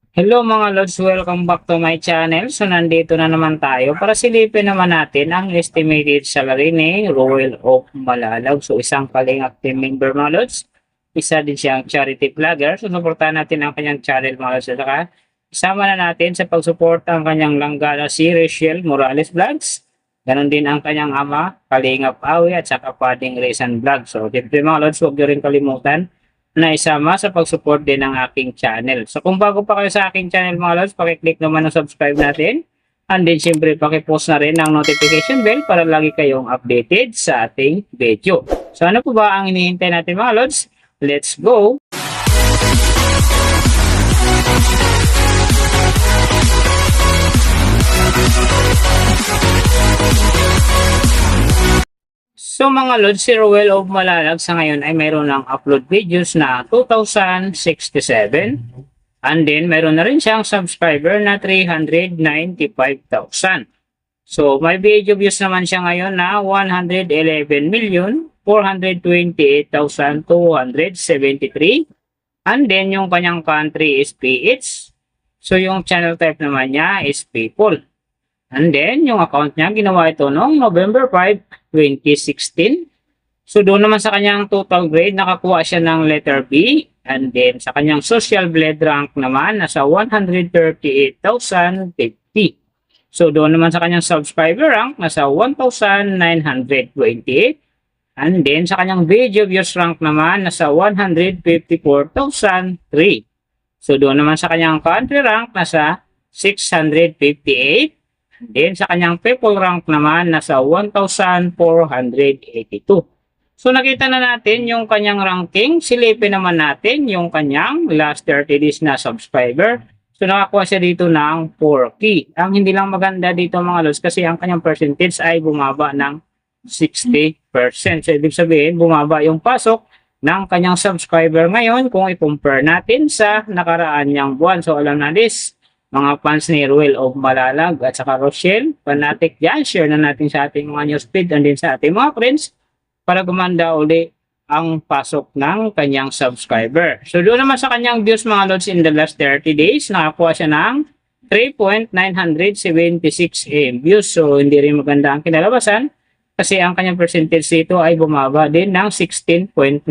Hello mga Lods, welcome back to my channel. So nandito na naman tayo para silipin naman natin ang estimated salary ni Roel of Malalag. So isang Kalingap team member mga Lods. Isa din siyang charity vlogger. So suportahan natin ang kanyang channel mga Lods. At saka isama na natin sa pagsuporta ang kanyang langgana si Rachel Morales Vlogs. Ganon din ang kanyang ama, Kalingap Awi at saka Pading Rizan Vlog. So siyempre mga Lods, huwag nyo rin kalimutan na isama sa pag-support din ng aking channel. So kung bago pa kayo sa aking channel mga lods, pakiclick naman ang subscribe natin. And then syempre pakipost na rin ang notification bell para lagi kayong updated sa ating video. So ano po ba ang hinihintay natin mga lods? Let's go! So mga Lods, si Roel of Malalag sa ngayon ay mayroon ng upload videos na 2,067 and then mayroon na rin siyang subscriber na 395,000. So may video views naman siya ngayon na 111,428,273 and then yung kanyang country is PH. So yung channel type naman niya is people. And then, yung account niya, ginawa ito noong November 5, 2016. So, doon naman sa kanyang total grade, nakakuha siya ng letter B. And then, sa kanyang social blade rank naman, nasa 138,050. So, doon naman sa kanyang subscriber rank, nasa 1,928. And then, sa kanyang video views rank naman, nasa 154,003. So, doon naman sa kanyang country rank, nasa 658. Then sa kanyang people rank naman nasa 1,482. So nakita na natin yung kanyang ranking. Silipin naman natin yung kanyang last 30 days na subscriber. So nakakuha siya dito ng 4K. Ang hindi lang maganda dito mga lods kasi ang kanyang percentage ay bumaba ng 60%. So ibig sabihin bumaba yung pasok ng kanyang subscriber ngayon kung i-compare natin sa nakaraan niyang buwan. So alam na this, mga fans ni Roel of Malalag at saka Rochelle, fanatic dyan, share na natin sa ating mga newsfeed and din sa ating mga friends para gumanda uli ang pasok ng kanyang subscriber. So doon naman sa kanyang views mga lods in the last 30 days, nakakuha siya ng 3.976 views. So hindi rin maganda ang kinalabasan kasi ang kanyang percentage dito ay bumaba din ng 16.9%.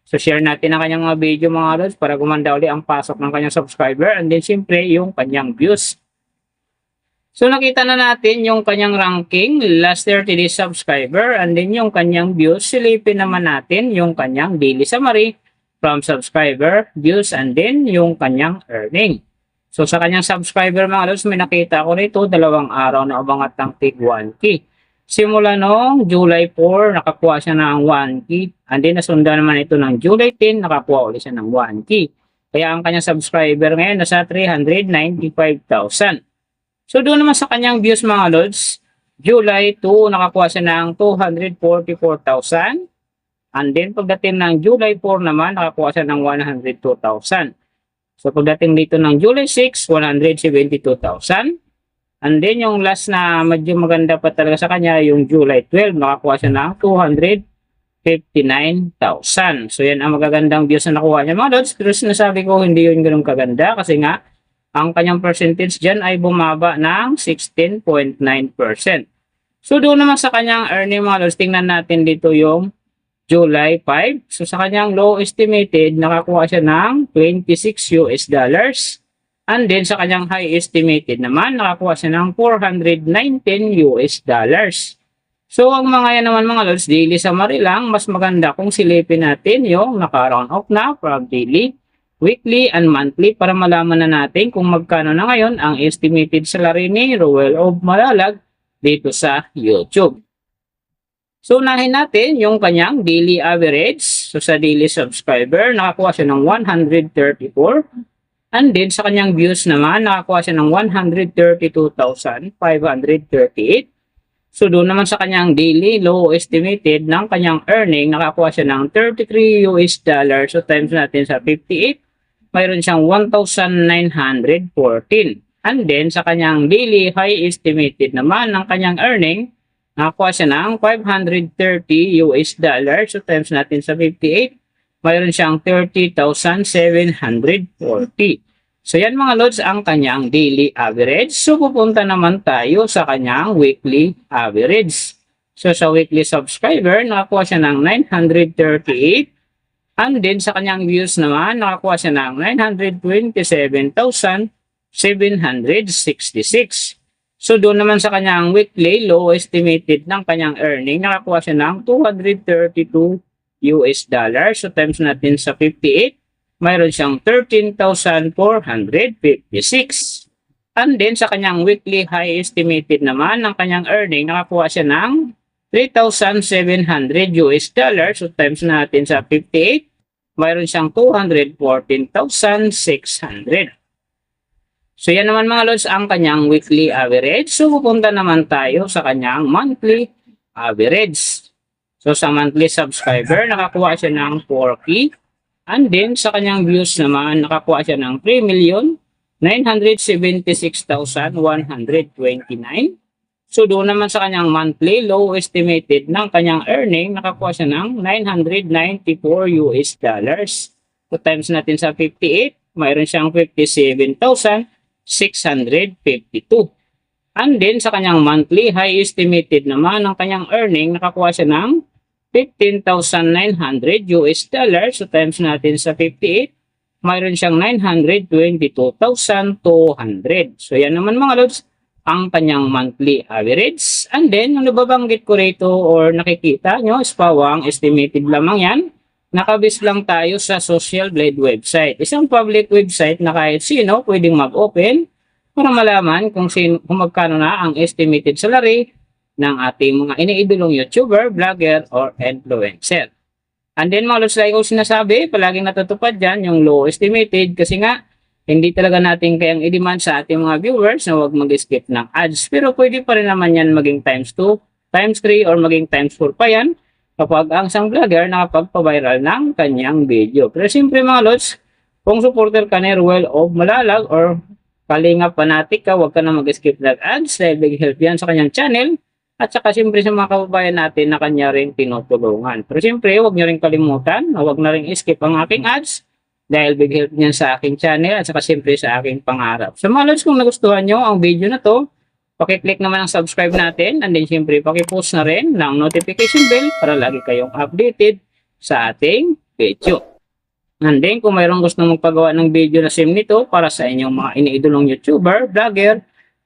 So share natin ang kanyang mga video mga lods para gumanda uli ang pasok ng kanyang subscriber and then siyempre yung kanyang views. So nakita na natin yung kanyang ranking, last 30 days subscriber and then yung kanyang views. Silipin naman natin yung kanyang daily summary from subscriber, views and then yung kanyang earning. So sa kanyang subscriber mga lods, may nakita ko rito 2 araw na umangat ng tig 1K. Simula noong July 4, nakakuha siya ng 1K. And then, nasundan naman ito ng July 10, nakakuha ulit siya ng 1K. Kaya ang kanyang subscriber ngayon nasa 395,000. So, doon naman sa kanyang views mga lods, July 2, nakakuha siya ng 244,000. And then, pagdating ng July 4 naman, nakakuha siya ng 102,000. So, pagdating dito ng July 6, 172,000. And then yung last na medyo maganda pa talaga sa kanya, yung July 12, nakakuha siya ng 259,000. So yan ang magagandang views na nakuha niya mga lods. Pero sinasabi ko hindi yun ganun kaganda kasi nga ang kanyang percentage dyan ay bumaba ng 16.9%. So doon naman sa kanyang earning mga lods, tingnan natin dito yung July 5. So sa kanyang low estimated, nakakuha siya ng 26 US dollars. And then sa kanyang high estimated naman, nakakuha siya ng 419 US dollars. So ang mga yan naman mga lods, daily summary lang, mas maganda kung silipin natin yung naka-round off na from daily, weekly, and monthly para malaman na natin kung magkano na ngayon ang estimated salary ni Roel of Malalag dito sa YouTube. So unahin natin yung kanyang daily average. So sa daily subscriber, nakakuha siya ng 134. And then sa kanyang views naman, nakakuha siya ng 132,538. So doon naman sa kanyang daily low estimated ng kanyang earning, nakakuha siya ng 33 US dollars. So times natin sa 58, mayroon siyang 1,914. And then sa kanyang daily high estimated naman ng kanyang earning, nakakuha siya ng 530 US dollars. So times natin sa 58, mayroon siyang 30,740. So yan mga lods ang kanyang daily average. So pupunta naman tayo sa kanyang weekly average. So sa weekly subscriber, nakakuha siya ng 938. And then sa kanyang views naman, nakakuha siya ng 927,766. So doon naman sa kanyang weekly low estimated ng kanyang earning, nakakuha siya ng 232 US dollars. So times natin sa 58, mayroon siyang 13,456. And then sa kanyang weekly high estimated naman ng kanyang earning, nakakuha siya ng 3,700 US dollars. So times natin sa 58, mayroon siyang 214,600. So yan naman mga lods ang kanyang weekly average. So pupunta naman tayo sa kanyang monthly average. So sa monthly subscriber, nakakuha siya ng 4K. And then sa kanyang views naman, nakakuha siya ng 3,976,129. So doon naman sa kanyang monthly low estimated ng kanyang earning, nakakuha siya ng 994 US dollars. So times natin sa 58, mayroon siyang 57,652. And then sa kanyang monthly high estimated naman ng kanyang earning, nakakuha siya ng 15,900 US dollars. So times natin sa 58, mayroon siyang 922,200. So yan naman mga lods ang kanyang monthly average. And then, yung nababanggit ko rito or nakikita nyo is pawang estimated lamang yan. Nakabis lang tayo sa Social Blade website. Isang public website na kahit sino pwedeng mag-open para malaman kung magkano na ang estimated salary ng ating mga iniidolong YouTuber, vlogger, or influencer. And then mga lods, like ko sinasabi, palaging natutupad dyan yung low estimated kasi nga hindi talaga natin kayang i-demand sa ating mga viewers na huwag mag-skip ng ads. Pero pwede pa rin naman yan maging times 2, times 3, or maging times 4 pa yan kapag ang isang vlogger nakapagpa-viral ng kanyang video. Pero siyempre mga lods, kung supporter ka ni Ruel of Malalag or Kalingap fanatic ka, huwag ka na mag-skip ng ads dahil big help yan sa kanyang channel. At saka siyempre sa mga kababayan natin na kanya rin tinutulungan. Pero siyempre, huwag nyo rin kalimutan na huwag na rin skip ang aking ads dahil big help niyan sa aking channel at saka siyempre sa aking pangarap. So mga lods, kung nagustuhan nyo ang video na to, pakiclick naman ang subscribe natin and then siyempre pakipost na rin ng notification bell para lagi kayong updated sa ating video. And then kung mayroong gusto magpagawa ng video na same nito para sa inyong mga iniidolong YouTuber, vlogger,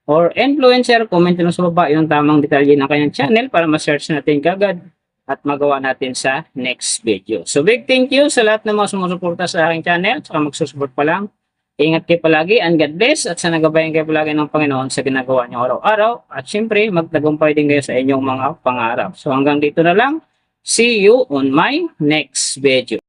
or influencer, comment nyo sa baba yung tamang detalye ng kanyang channel para ma-search natin kagad at magawa natin sa next video. So big thank you sa lahat ng mga sumusuporta sa aking channel at saka magsusupport pa lang. Ingat kayo palagi and God bless at sana gabayan kayo palagi ng Panginoon sa ginagawa niyo araw-araw at syempre magtagumpay din kayo sa inyong mga pangarap. So hanggang dito na lang. See you on my next video.